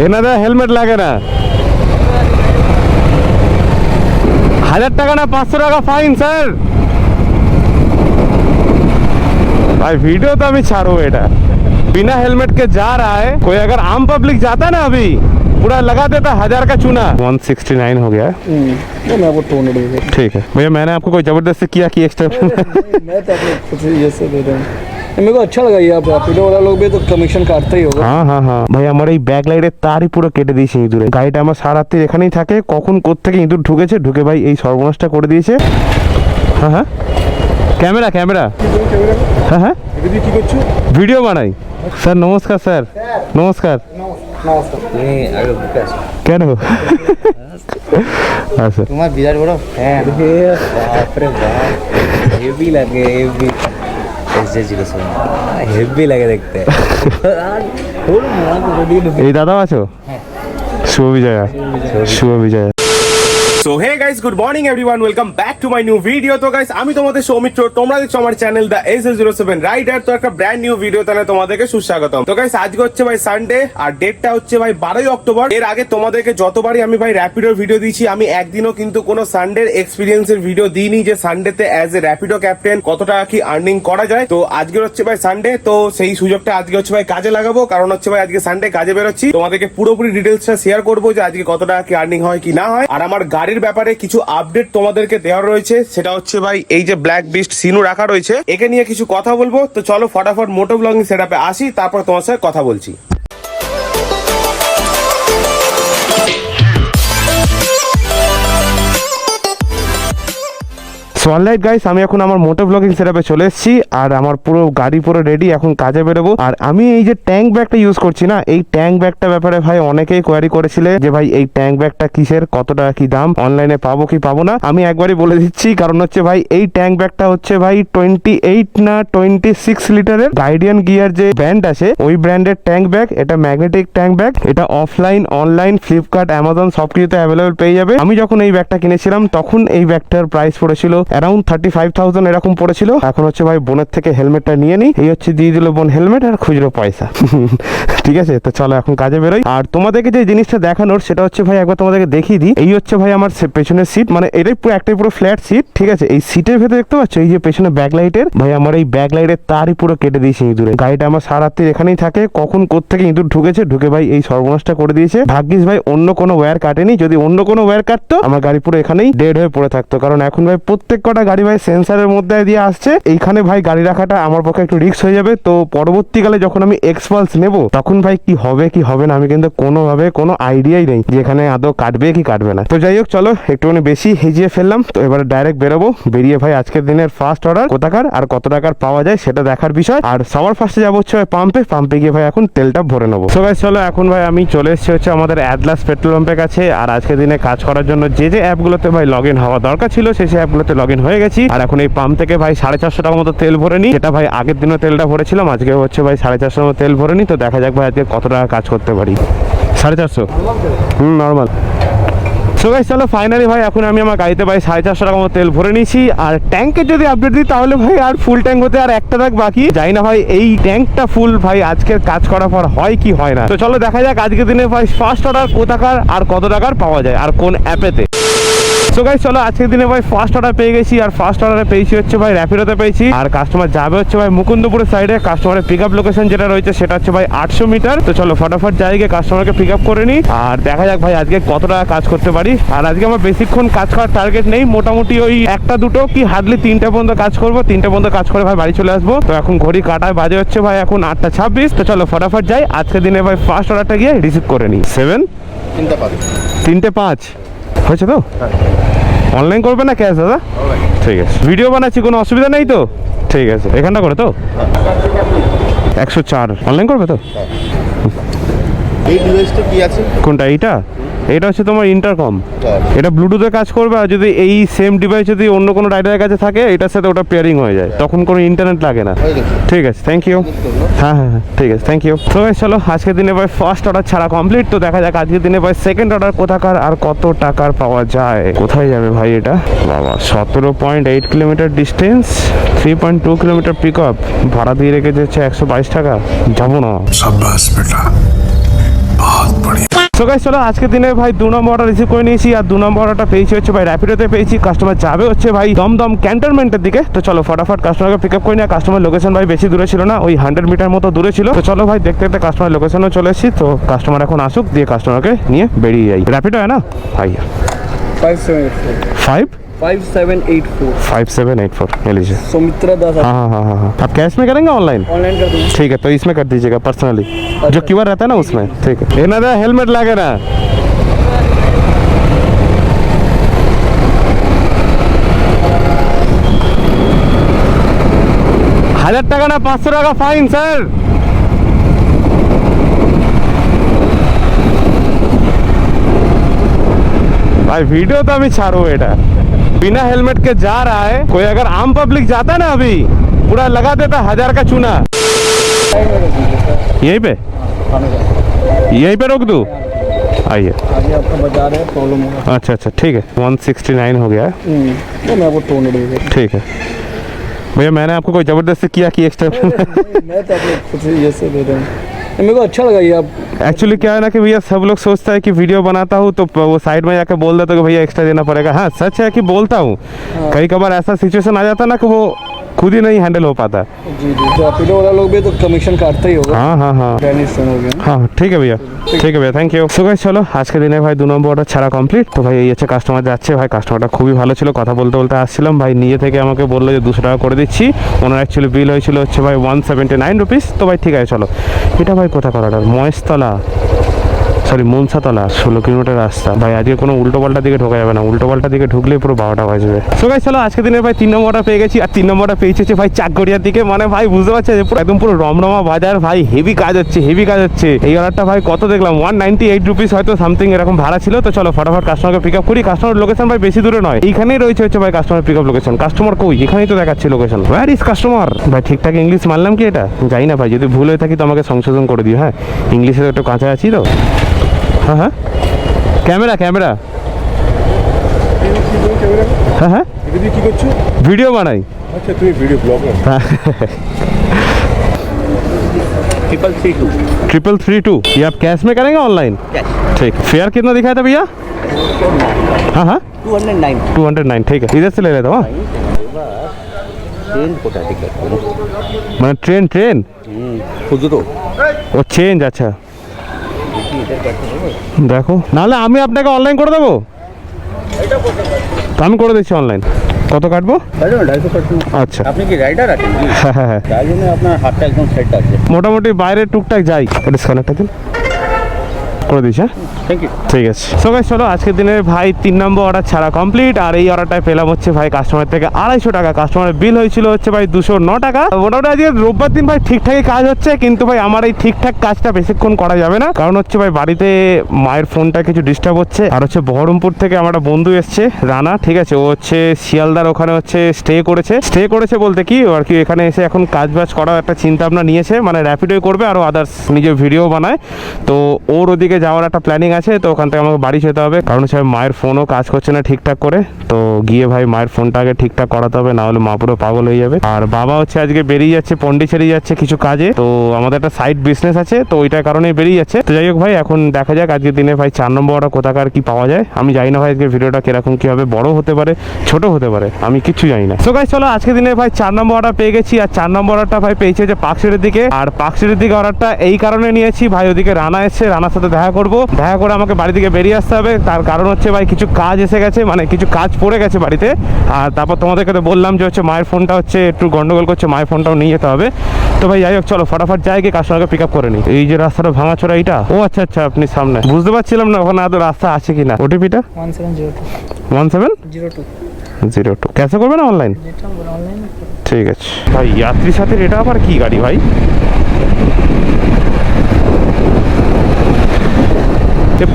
এনাদের হেলমেট লাগে না। 1000 টাকা না 500 টাকা ফাইন স্যার। भाई वीडियो तो अभी छाड़ो बेटा, बिना हेलमेट के जा रहा है कोई, अगर आम पब्लिक जाता ना अभी पूरा लगा देता 1000 का चूना। 169 हो गया है। मैं आपको 200 दे दूं। ठीक है भैया, मैंने आपको कोई जबरदस्ती किया कि एक्स्ट्रा? मैं तो आपको खुद ये से दे रहा हूँ, मेरे को अच्छा लगा। ये आप रैपिडो वाला लोग भी तो कमीशन काटता ही होगा। হ্যাঁ হ্যাঁ হ্যাঁ ভাই, আমার এই ব্যাক লাইটের তারই পুরো কেটে দিয়েছে ইঁদুরে। গাড়িটা আমার সারাতে এখানেই থাকে, কখন কোত্থেকে ইঁদুর ঢুকেছে, ঢুকে ভাই এই সর্বনাশটা করে দিয়েছে। হ্যাঁ হ্যাঁ, ক্যামেরা ক্যামেরা, হ্যাঁ হ্যাঁ কি করছো? ভিডিও বানাই। স্যার নমস্কার। স্যার নমস্কার। কেন? আচ্ছা তোমার বিরাট বড় ফ্যান। বাপরে বাপ, হেভি লাগে, হেভি হেভি লাগে দেখতে। এই দাদাও আছো? শুভ বিজয়া, শুভ Bijoya. So hey guys, good morning everyone, welcome back to my new video. তো গাইস, আমি তোমাদের সৌমিত্র, তোমরা দেখছো আমার চ্যানেল দ্য S07 রাইডার। তো একটা ব্র্যান্ড নিউ ভিডিও তাহলে তোমাদেরকে সুস্বাগতম। তো গাইস, আজকে হচ্ছে ভাই সানডে, আর ডেটটা হচ্ছে ভাই 12ই অক্টোবর। এর আগে তোমাদেরকে যতবারই আমি ভাই র্যাপিডোর ভিডিও দিয়েছি, আমি একদিনও কিন্তু কোনো সানডের এক্সপিরিয়েন্সের ভিডিও দিইনি যে সানডেতে অ্যাজ এ র্যাপিডো ক্যাপ্টেন কত টাকা কি আর্নিং করা যায়। তো আজকে হচ্ছে ভাই সানডে, তো সেই সুযোগটা আজকে হচ্ছে ভাই কাজে লাগাবো। কারণ হচ্ছে ভাই আজকে সানডে কাজে বেরোচ্ছি, তোমাদেরকে পুরোপুরি ডিটেলসটা শেয়ার করবো যে আজকে কত টাকা কি আর্নিং হয় কি না হয়। আর আমার গাড়ির ব্যাপারে কিছু আপডেট তোমাদেরকে দেওয়া রয়েছে, সেটা হচ্ছে ভাই এই যে ব্ল্যাক বিস্ট সিনু রাখা রয়েছে, একে নিয়ে কিছু কথা বলবো। তো চলো ফটাফট মোটো ব্লগিং সেটআপে আসি, তারপর তোমার সাথে কথা বলছি। সো অলরাইট গাইস, আমি এখন আমার মোটো ব্লগিং সেটআপে চলে এসেছি, আর আমার পুরো গাড়ি পুরো রেডি, এখন কাজে বেরোবো। আর আমি এই যে ট্যাঙ্ক ব্যাগটা ইউজ করছি না, এই ট্যাঙ্ক ব্যাগটা ব্যাপারে ভাই অনেকেই কোয়ারি করেছিলে যে ভাই এই ট্যাঙ্ক ব্যাগটা কিসের, কত টাকা কি দাম, অনলাইনে পাবো কি পাবো না। আমি একবারই বলে দিচ্ছি, কারণ হচ্ছে ভাই এই ট্যাঙ্ক ব্যাগটা হচ্ছে ভাই 28 না 26 লিটারের গাইডিয়ান গিয়ার যে ব্র্যান্ড আছে, ওই ব্র্যান্ডের ট্যাঙ্ক ব্যাগ। এটা ম্যাগনেটিক ট্যাঙ্ক ব্যাগ, এটা অফলাইন অনলাইন ফ্লিপকার্ট অ্যামাজন সবকিছুতে অ্যাভেলেবল পেয়ে যাবে। আমি যখন এই ব্যাগটা কিনেছিলাম তখন এই ব্যাগটার প্রাইস পড়েছিল অ্যারাউন্ড 35,000 এরকম পড়েছিল। এখন হচ্ছে ভাই বোনের থেকে হেলমেটটা নিয়ে নিই, এই হচ্ছে দিয়ে দিল বোন হেলমেট আর খুচরো পয়সা। ঠিক আছে, তো চলো এখন কাজে বেরোই। আর তোমাদেরকে যে জিনিসটা দেখানোর সেটা হচ্ছে ভাই একবার তোমাদেরকে দেখিয়ে দিই। এই হচ্ছে ভাই আমার পেছনের সিট, মানে এটাই পুরো একটাই পুরো ফ্ল্যাট সিট। ঠিক আছে, এই সিটের ভেতরে দেখতে পাচ্ছ এই যে পেছনে ব্যাক লাইটের, ভাই আমার এই ব্যাক লাইটের তারই পুরো কেটে দিয়েছে ইঁদুরে। গাড়িটা আমার সারাতে এখানেই থাকে, কখন কোত্থেকে ইঁদুর ঢুকেছে, ঢুকে ভাই এই সর্বনাশটা করে দিয়েছে। ভাগ্যিস ভাই অন্য কোনো ওয়্যার কাটেনি, যদি অন্য কোনো ওয়্যার কাটতো আমার গাড়ি পুরো এখানেই ডেড হয়ে পড়ে থাকতো। কারণ এখন ভাই প্রত্যেক কটা গাড়ি ভাই সেন্সারের মধ্যে দিয়ে আসছে, এইখানে ভাই গাড়ি রাখাটা আমার পক্ষে একটু রিস্ক হয়ে যাবে। তো পরবর্তীকালে যখন আমি এক্সপালস নেব তখন ভাই কি হবে কি হবে না, আমি কিন্তু কোনোভাবে কোনো আইডিয়াই নেই যে এখানে আদৌ কাটবে কি কাটবে না। তো যাই হোক, চলো একটুখানি বেশি হেজিয়ে ফেললাম, তো এবারে ডাইরেক্ট বেরোবো। বেরিয়ে ভাই আজকের দিনের ফার্স্ট অর্ডার কোথাকার আর কত টাকার পাওয়া যায় সেটা দেখার বিষয়। আর সবার ফার্স্টে যাবো হচ্ছে পাম্পে গিয়ে ভাই এখন তেলটা ভরে নেবো। তো ভাই চলো, এখন ভাই আমি চলে এসেছি হচ্ছে আমাদের অ্যাডলাস পেট্রোল পাম্পের কাছে। আর আজকের দিনে কাজ করার জন্য যে যে অ্যাপগুলোতে ভাই লগ ইন হওয়া দরকার ছিল সেই অ্যাপগুলোতে লগ ইন হয়ে গেছি। আর এখন এই পাম্প থেকে ভাই 450 টাকার মতো তেল ভরে নি, যেটা ভাই আগের দিনও তেলটা ভরেছিলাম, আজকে হচ্ছে ভাই 450 মতো তেল ভরে নি। তো দেখা যাক ভাই আজকে কত টাকা কাজ করতে পারি। 450 নর্মাল। সো গাইস চলো ফাইনালি ভাই এখন আমি আমার গাড়িতে ভাই 450 টাকা মতো তেল ভরে নিয়েছি। আর ট্যাঙ্কের যদি আপডেট দিই তাহলে ভাই আর ফুল ট্যাঙ্ক হতে আর একটা ট্যাঙ্ক বাকি, জানি না ভাই এই ট্যাঙ্কটা ফুল ভাই আজকের কাজ করার পর হয় কি হয় না। তো চলো দেখা যাক আজকের দিনে ভাই ফার্স্ট অর্ডার কোথাকার আর কত টাকার পাওয়া যায় আর কোন অ্যাপেতে। সো গাইস চলো আজকের দিনে ভাই ফার্স্ট অর্ডার পেয়ে গেছি, আর ফার্স্ট অর্ডারে পেয়েছি হচ্ছে ভাই র্যাপিডোতে পেয়েছি। আর কাস্টমার যাবে হচ্ছে ভাই মুকুন্দপুরের সাইডে, কাস্টমারের পিক আপ লোকেশন যেটা রয়েছে সেটা হচ্ছে ভাই 800 মিটার। তো চলো ফটাফট যাই গিয়ে কাস্টমারকে পিক আপ করে নিই, আর দেখা যাক ভাই আজকে কত টাকা কাজ করতে পারি। আর আজকে আমার বেশিক্ষণ কাজ করার টার্গেট নেই, মোটামুটি ওই একটা দুটো কি হার্ডলি 3টা পর্যন্ত কাজ করবো, 3টা পর্যন্ত কাজ করে ভাই বাড়ি চলে আসবো। তো এখন ঘড়ি কাটায় বাজে হচ্ছে ভাই এখন 8:26। তো চলো ফটাফট যাই, আজকের দিনে ভাই ফার্স্ট অর্ডারটা গিয়ে রিসিভ করে নিই। 3:05 হয়েছে তো? অনলাইন করবে না ক্যাশ দাদা? ঠিক আছে, ভিডিও বানাচ্ছি, কোনো অসুবিধা নেই তো? ঠিক আছে, এখানটা করে তো 104 অনলাইন করবে তো? এই ডিভাইসটা কি আছে? কোনটা? এইটা এটা হচ্ছে তোমার ইন্টারকম, এটা ব্লুটুথে কাজ করবে। আর যদি এই সেম ডিভাইস যদি অন্য কোনো রাইডারের কাছে থাকে এটার সাথে ওটা পেয়ারিং হয়ে যায়, তখন কোনো ইন্টারনেট লাগে না। ঠিক আছে, থ্যাংক ইউ। হ্যাঁ হ্যাঁ হ্যাঁ ঠিক আছে, থ্যাংক ইউ। তো চলো আজকের দিনে ভাই ফার্স্ট অর্ডার ছাড়া কমপ্লিট। তো দেখা যাক আজকের দিনে ভাই সেকেন্ড অর্ডার কোথাকার আর কত টাকার পাওয়া যায়। কোথায় যাবে ভাই এটা? বাবা 17.8 kilometre distance, 3.2 kilometre pick up, ভাড়া দিয়ে রেখে যাচ্ছে 122 টাকা। যাবো না। शाबाश बेटा, बहुत बढ़िया। সো গাইস চলো আজকে দিনে ভাই 2 নম্বর অর্ডার রিসিভ করে নিয়েছি আর 2 নম্বর অর্ডারটা পেয়েছি হচ্ছে ভাই র্যাপিডোতে পেয়েছি। কাস্টমার যাবে হচ্ছে ভাই দমদম ক্যান্টনমেন্টের দিকে। তো চলো ফটাফট কাস্টমারকে পিক আপ করে নিয়ে, কাস্টমার লোকেশন ভাই বেশি দূরে ছিল না, ওই 100 মিটার মতো দূরে ছিল। তো চলো ভাই দেখতে দেখতে কাস্টমার লোকেশনও চলে এসেছি। তো কাস্টমার এখন আসুক, দিয়ে কাস্টমারকে নিয়ে বেরিয়ে যাই। র্যাপিডো है ना आइए 5784 5784 5784 ले लीजिए। सुमित्रा दास। हाँ हाँ हाँ हाँ हाँ। आप कैश में करेंगे ऑनलाइन? ऑनलाइन कर दूंगा। ठीक है तो इसमें कर दीजिएगा पर्सनली, जो क्यूआर रहता है ना उसमें। ठीक है ये ना हेलमेट लागे ना। हजार টাকা না 500 টাকা ফাইন স্যার। भाई वीडियो तो अभी छाड़ो बेटा, बिना हेलमेट के जा रहा है कोई, अगर आम पब्लिक जाता ना अभी पूरा लगा देता 1000 का चूना। यहीं पे यहीं पे रोक दूं? आइए आगे आपका बाजार है, प्रॉब्लम होगा। अच्छा अच्छा ठीक है 169 हो गया है। तो मैं आपको 200 दे दूंगा। ठीक है भैया, मैंने आपको कोई जबरदस्ती किया कि एक्स्ट्रा? मैं तो आपको खुद से ये से दे रहा हूँ, मेरे को अच्छा लगा ये आप। एक्चुअली क्या है ना कि भैया सब लोग सोचता है कि वीडियो बनाता हूँ तो वो साइड में जाकर बोल देता है कि भैया एक्स्ट्रा देना पड़ेगा। हाँ सच है कि बोलता हूँ, कई कबार ऐसा सिचुएशन आ जाता है ना कि वो खुद ही नहीं हैंडल हो पाता। जी जी, रैपिडो वाला लोग भी तो कमीशन काटते ही होगा। हाँ हाँ हाँ टेनिसन हो गया। हाँ ठीक है भैया, ঠিক আছে ভাইয়া, থ্যাংক ইউ। সো গাইস চলো আজকে দিনে ভাই 2 নম্বর অর্ডার ছাড়া কমপ্লিট। তো ভাই এই হচ্ছে কাস্টমার যাচ্ছে। ভাই কাস্টমারটা খুবই ভালো ছিল, কথা বলতে বলতে আসছিলাম, ভাই নিজে থেকে আমাকে বললো যে 200 টাকা করে দিচ্ছি। ওনার অ্যাকচুয়ালি বিল হয়েছিল হচ্ছে ভাই 179 রুপিস। তো ভাই ঠিক আছে চলো। এটা ভাই কোথাকার order? Maheshtala, sorry Manasatala, 16 kilometre রাস্তা। ভাই আজকে কোনো উল্টো পাল্টা দিকে ঢোকা যাবে না, উল্টো পাল্টা দিকে ঢুকলে পুরো 12টা বাজবে। সো গাইস চলো আজকে দিনে ভাই 3 নম্বরটা পেয়ে গেছি। আর 3 নম্বরটা পেয়েছি হচ্ছে ভাই চাকগড়িয়ার দিকে, মানে ভাই বুঝতে পারছে যে পুরো একদম পুরো রমরমা বাজার ভাই, হেভি কাজ হচ্ছে হেভি কাজ হচ্ছে। এই অর্ডারটা ভাই কত দেখলাম 198 রুপিস হয়তো সামথিং এরকম ভাড়া ছিল। তো চলো ফটাফট কাস্টমারকে পিক আপ করি। কাস্টমার লোকেশন ভাই বেশি দূরে নয়, এইখানেই রয়েছে হচ্ছে ভাই customer pick up location. Customer কই? এখানেই তো দেখাচ্ছি লোকেশন। Where is customer? ভাই ঠিকঠাক ইংলিশ মানলাম কি এটা? যাই না ভাই, যদি ভুল হয়ে থাকি তো আমাকে সংশোধন করে দিও। হ্যাঁ ইংলিশে একটু কাঁচা আছি তো। हाँ हाँ ক্যামেরা ক্যামেরা हाँ हाँ কি করছো? ভিডিও বানাই। আচ্ছা তুমি ভিডিও ব্লগার। हाँ 332 ये आप कैश में करेंगे ऑनलाइन? ठीक। फेयर कितना दिखाया था भैया? हाँ हाँ 209 ठीक है, इधर से ले लेता हूँ। মানে ট্রেন ট্রেন খুচরো ও চেঞ্জ। আচ্ছা দেখো, নাহলে আমি আপনাকে অনলাইন করে দেবো। তো আমি করে দিচ্ছি অনলাইন। কত কাটবো? 250 কাটুন। আচ্ছা আপনি কি রাইডার আছেন? হ্যাঁ হ্যাঁ হ্যাঁ, তাই জন্য আপনার হাতটা একদম সেট আছে। মোটামুটি বাইরে টুকটাক যাই। ডিসকানেক্টটা দিন করে দিস। হ্যাঁ থ্যাংক ইউ। ঠিক আছে। সো গাইস চলো আজকের দিনে ভাই 3 নম্বর অর্ডার ছাড়া কমপ্লিট। আর এই অর্ডারটায় পেলাম হচ্ছে ভাই কাস্টমার থেকে 250 টাকা। কাস্টমারের বিল হয়েছিল হচ্ছে ভাই 209 টাকা। মোটামুটি আজকে রোববার দিন ভাই ঠিকঠাকই কাজ হচ্ছে, কিন্তু ভাই আমার এই ঠিকঠাক কাজটা বেশিক্ষণ করা যাবে না, কারণ হচ্ছে ভাই বাড়িতে মায়ের ফোনটা কিছু ডিস্টার্ব হচ্ছে। আর হচ্ছে বহরমপুর থেকে আমার একটা বন্ধু এসছে রানা, ঠিক আছে, ও হচ্ছে শিয়ালদার ওখানে হচ্ছে স্টে করেছে বলতে কি আর কি, এখানে এসে এখন কাজ বাজ করার একটা চিন্তা ভাবনা নিয়েছে, মানে র্যাপিডোই করবে আর আদার্স নিজে ভিডিও বানায়। তো ওর ওদিকে যাওয়ার একটা প্ল্যানিং আছে। তো ওখান থেকে আমাকে বাড়ি যেতে হবে, কারণ হচ্ছে মায়ের ফোনও কাজ করছে না ঠিকঠাক করে। তো গিয়ে ভাই মায়ের ফোনটা আগে ঠিকঠাক করাতে হবে, না হলে মা পুরো পাগল হয়ে যাবে। আর বাবা হচ্ছে আজকে বেরিয়ে যাচ্ছে পন্ডিচেরি যাচ্ছে কিছু কাজে। তো আমাদের একটা সাইড বিজনেস আছে, তো ওইটার কারণেই বেরিয়ে যাচ্ছে। তো যাই হোক ভাই এখন দেখা যাক আজকের দিনে ভাই 4 নম্বর অর্ডার কোথাকার কি পাওয়া যায়। আমি জানি না ভাই আজকে ভিডিওটা কিরকম কি হবে, বড় হতে পারে ছোট হতে পারে, আমি কিচ্ছু জানি না। সো গাইস চলো আজকের দিনে ভাই 4 নম্বর অর্ডার পেয়ে গেছি। আর 4 নম্বর অর্ডারটা ভাই পেয়েছে যে পাকশিটের দিকে। আর পাকশিটের দিকে অর্ডারটা এই কারণে নিয়েছি ভাই, ওদিকে রানা এসছে, রানার সাথে দেখা করবো, দেখা করে আমাকে বাড়ি থেকে বেরিয়ে আসতে হবে। তার কারণ হচ্ছে ভাই কিছু কাজ এসে গেছে, মানে কিছু কাজ পড়ে গেছে বাড়িতে। আর তারপর তোমাদেরকে তো বললাম যে হচ্ছে মায়ের ফোনটা হচ্ছে একটু গন্ডগোল করছে, মায়ের ফোনটাও নিয়ে যেতে হবে। তো ভাই যাই হোক চলো ফটাফট যাই গিয়ে কাস্টমারকে পিক আপ করে নিই। এই যে রাস্তাটা ভাঙাচোরা এইটা, ও আচ্ছা আচ্ছা আপনি সামনে, বুঝতে পারছিলাম না ওখানে আদৌ রাস্তা আছে কিনা। ওটিপিটা 1702 ক্যাশে করবে না অনলাইন? ঠিক আছে ভাই। যাত্রী সাথে এটা আবার কি গাড়ি ভাই?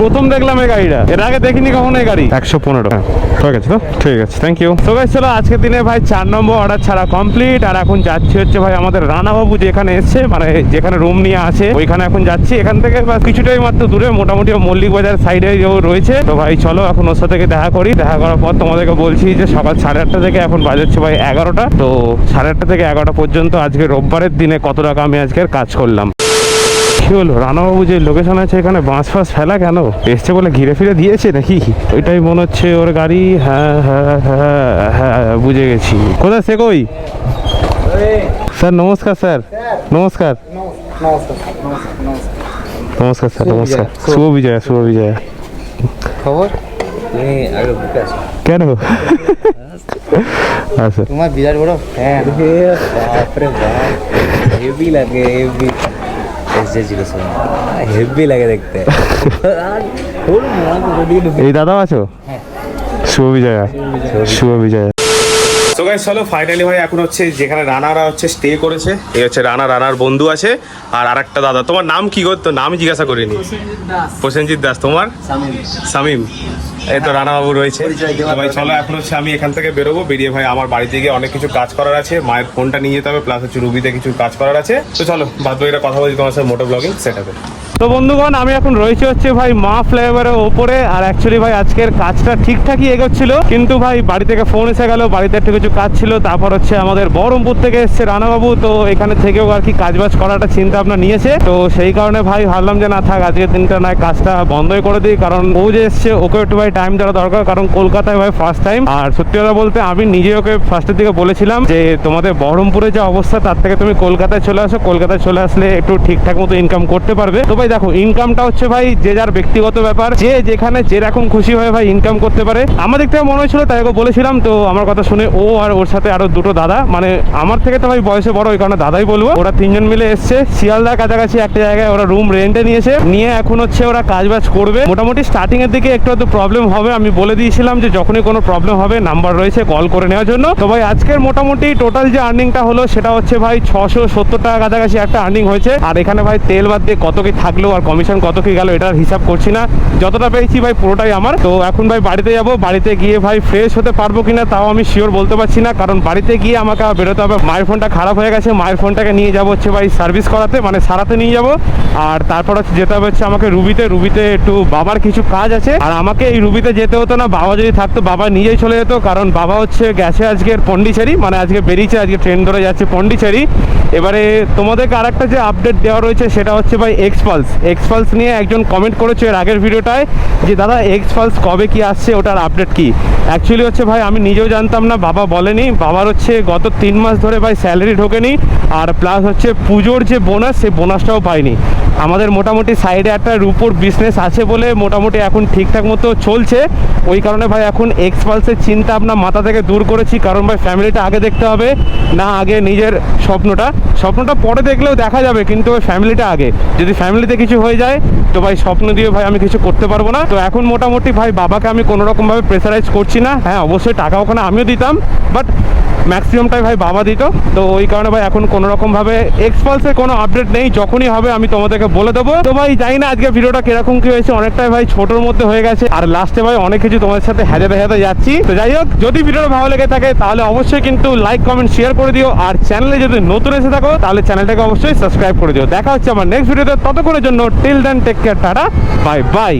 প্রথম দেখলাম এই গাড়িটা, এর আগে দেখিনি কখনো এই গাড়ি। 115 ঠিক আছে তো, ঠিক আছে থ্যাংক ইউ। তো গাইস চলো আজকের দিনে ভাই 4 নম্বর অর্ডার ছাড়া কমপ্লিট। আর এখন যাচ্ছি হচ্ছে ভাই আমাদের রানাবাবু যেখানে এসছে, মানে যেখানে রুম নিয়ে আছে ওইখানে এখন যাচ্ছি। এখান থেকে কিছুটাই মাত্র দূরে, মোটামুটি মল্লিক বাজার সাইডে রয়েছে। তো ভাই চলো এখন ওর সাথে দেখা করি। দেখা করার পর তোমাদেরকে বলছি যে সকাল 8:30 থেকে এখন বাজাচ্ছে ভাই 11টা। তো 8:30 থেকে 11টা পর্যন্ত আজকে রোববারের দিনে কত টাকা আমি আজকের কাজ করলাম। কি হলো রানাবাবু যে লোকেশন আছে এখানে বাঁশ ফাঁস ফেলা কেন? এসছে বলে ঘিরে ফিরে দিয়েছে নাকি? ওইটাই মনে হচ্ছে ওর গাড়ি। হ্যাঁ হ্যাঁ হ্যাঁ হ্যাঁ বুঝে গেছি। কোথায় সে কই? স্যার নমস্কার স্যার। নমস্কার নমস্কার স্যার নমস্কার। শুভ বিজয়া শুভ বিজয়া। খবর তুমি আগে বুকে আছো কেন? আচ্ছা তোমার বিরাট বড় ফ্যান বাপরে বাপ হেভি লাগে হেভি এসে ছিল হেভি লাগে দেখতে এই দাদাও আছো? শুভ বিজয়া শুভ বিজয়া। তো গাইস চলো ফাইনালি ভাই এখন হচ্ছে যেখানে রানারা হচ্ছে স্টে করেছে, এই হচ্ছে রানার বন্ধু আছে আর আরেকটা দাদা। তোমার নাম কি গো? তো নাম জিজ্ঞাসা করিনি। প্রসেনজিৎ দাস। তোমার? শামিম। এই তো রানা বাবু রয়েছে। তো ভাই চলো এখন হচ্ছে আমি এখান থেকে বেরোবো, বেরিয়ে ভাই আমার বাড়িতে গিয়ে অনেক কিছু কাজ করার আছে, মায়ের ফোনটা নিয়ে যেতে হবে, প্লাস হচ্ছে রুবিতে কিছু কাজ করার আছে। তো চলো বাদ বাকিটা কথা বলছি তোমার সাথে মোটো ব্লগিং সেটাতে। তো বন্ধুগণ আমি এখন রয়েছে হচ্ছে ভাই মা ফ্লাইওভারের ওপরে। আর অ্যাকচুয়ালি ভাই আজকের কাজটা ঠিকঠাকই এগোচ্ছিল, কিন্তু ভাই বাড়ি থেকে ফোন এসে গেল, বাড়িতে একটু কিছু কাজ ছিল। তারপর হচ্ছে আমাদের বহরমপুর থেকে এসছে রানাবাবু, তো এখানে থেকেও আর কি কাজবাজ করাটা চিন্তা ভাবনা নিয়েছে। তো সেই কারণে ভাই ভাবলাম যে না থাক আজকের দিনটা নয় কাজটা বন্ধই করে দিই, কারণ ও যে এসছে ওকে একটু ভাই টাইম দেওয়া দরকার, কারণ কলকাতায় ভাই ফার্স্ট টাইম। আর সত্যি কথা বলতে আমি নিজে ওকে ফার্স্টের দিকে বলেছিলাম যে তোমাদের বহরমপুরে যে অবস্থা তার থেকে তুমি কলকাতায় চলে আসো, কলকাতায় চলে আসলে একটু ঠিকঠাক মতো ইনকাম করতে পারবে। তো ভাই দেখো ইনকামটা হচ্ছে ভাই যে যার ব্যক্তিগত ব্যাপার, যে যেখানে যেরকম খুশি হয়ে ভাই ইনকাম করতে পারে। আমার দিক থেকে মনে হয়েছিল তাই ওকে বলেছিলাম। তো আমার কথা শুনে ও আর ওর সাথে আরো দুটো দাদা, মানে আমার থেকে তো ভাই বয়সে বড়, ওই কারণে দাদাই বলবো, ওরা তিনজন মিলে এসছে শিয়ালদার কাছাকাছি একটা জায়গায়। ওরা রুম রেন্টে নিয়েছে, নিয়ে এখন হচ্ছে ওরা কাজবাজ করবে। মোটামুটি স্টার্টিং এর দিকে একটু হয়তো প্রবলেম হবে, আমি বলে দিয়েছিলাম যে যখনই কোনো প্রবলেম হবে নাম্বার রয়েছে কল করে নেওয়ার জন্য। তো ভাই আজকের মোটামুটি টোটাল যে আর্নিংটা হলো সেটা হচ্ছে ভাই 670 টাকা কাছাকাছি একটা আর্নিং হয়েছে। আর এখানে ভাই তেল বাদ দিয়ে কত কি থাকলো আর কমিশন কত কি গেল এটার হিসাব করছি না, যতটা পেয়েছি ভাই পুরোটাই আমার। তো এখন ভাই বাড়িতে যাব, বাড়িতে গিয়ে ভাই ফ্রেশ হতে পারবো কিনা তাও আমি শিওর বলতে পারছি না, কারণ বাড়িতে গিয়ে আমাকে আবার বেরোতে হবে। মায়ের ফোনটা খারাপ হয়ে গেছে, মায়ের ফোনটাকে নিয়ে যাবো হচ্ছে ভাই সার্ভিস করাতে, মানে সারাতে নিয়ে যাব। আর তারপর হচ্ছে যেতে হবে হচ্ছে আমাকে রুবিতে একটু বাবার কিছু কাজ আছে। আর আমাকে এই রুবিতে যেতে হতো না, বাবা যদি থাকতো বাবা নিজেই চলে যেত, কারণ বাবা হচ্ছে গেছে আজকের পন্ডিচেরি, মানে আজকে বেরিয়েছে, আজকে ট্রেন ধরে যাচ্ছে পন্ডিচেরি। এবারে তোমাদেরকে আরেকটা যে আপডেট দেওয়া রয়েছে সেটা হচ্ছে ভাই এক্সপালস নিয়ে একজন কমেন্ট করেছে এর আগের ভিডিওটায় যে দাদা এক্সপালস কবে কি আসছে ওটার আপডেট কি। অ্যাকচুয়ালি হচ্ছে ভাই আমি নিজেও জানতাম না, বাবা বলেনি। বাবার হচ্ছে গত 3 মাস ধরে ভাই স্যালারি ঢোকেনি, আর প্লাস হচ্ছে পুজোর যে বোনাস সেই বোনাসটাও পাইনি। আমাদের মোটামুটি সাইডে একটা রুপোর বিজনেস আছে বলে মোটামুটি এখন ঠিকঠাক মতো চলছে, ওই কারণে ভাই এখন এক্সপালসের চিন্তা ভাবনা মাথা থেকে দূর করেছি। কারণ ভাই ফ্যামিলিটা আগে দেখতে হবে না, আগে নিজের স্বপ্নটা পরে দেখলেও দেখা যাবে, কিন্তু ওই ফ্যামিলিটা আগে। যদি ফ্যামিলিতে কিছু হয়ে যায় তো ভাই স্বপ্ন দিয়ে ভাই আমি কিছু করতে পারবো না। তো এখন মোটামুটি ভাই বাবাকে আমি কোনো রকমভাবে প্রেসারাইজ করছি না। হ্যাঁ অবশ্যই টাকা ওখানে আমিও দিতাম, বাট ম্যাক্সিমামটাই ভাই বাবা দিত। তো ওই কারণে ভাই এখন কোনো রকমভাবে এক্সপালসের কোনো আপডেট নেই, যখনই হবে আমি তোমাদেরকে বলে দেবো। তো ভাই জানি না আজকে ভিডিওটা কিরকম কি হয়েছে, অনেকটাই ভাই ছোটোর মধ্যে হয়ে গেছে, আর লাস্টে ভাই অনেক কিছু তোমাদের সাথে হেজাতে যাচ্ছি। তো যাই হোক, যদি ভিডিওটা ভালো লেগে থাকে তাহলে অবশ্যই কিন্তু লাইক কমেন্ট শেয়ার করে দিও, আর চ্যানেলে যদি নতুন এসে থাকো তাহলে চ্যানেলটাকে অবশ্যই সাবস্ক্রাইব করে দিও। দেখা হচ্ছে আমার নেক্সট ভিডিওতে, ততক্ষণের জন্য till then take care, tata bye by.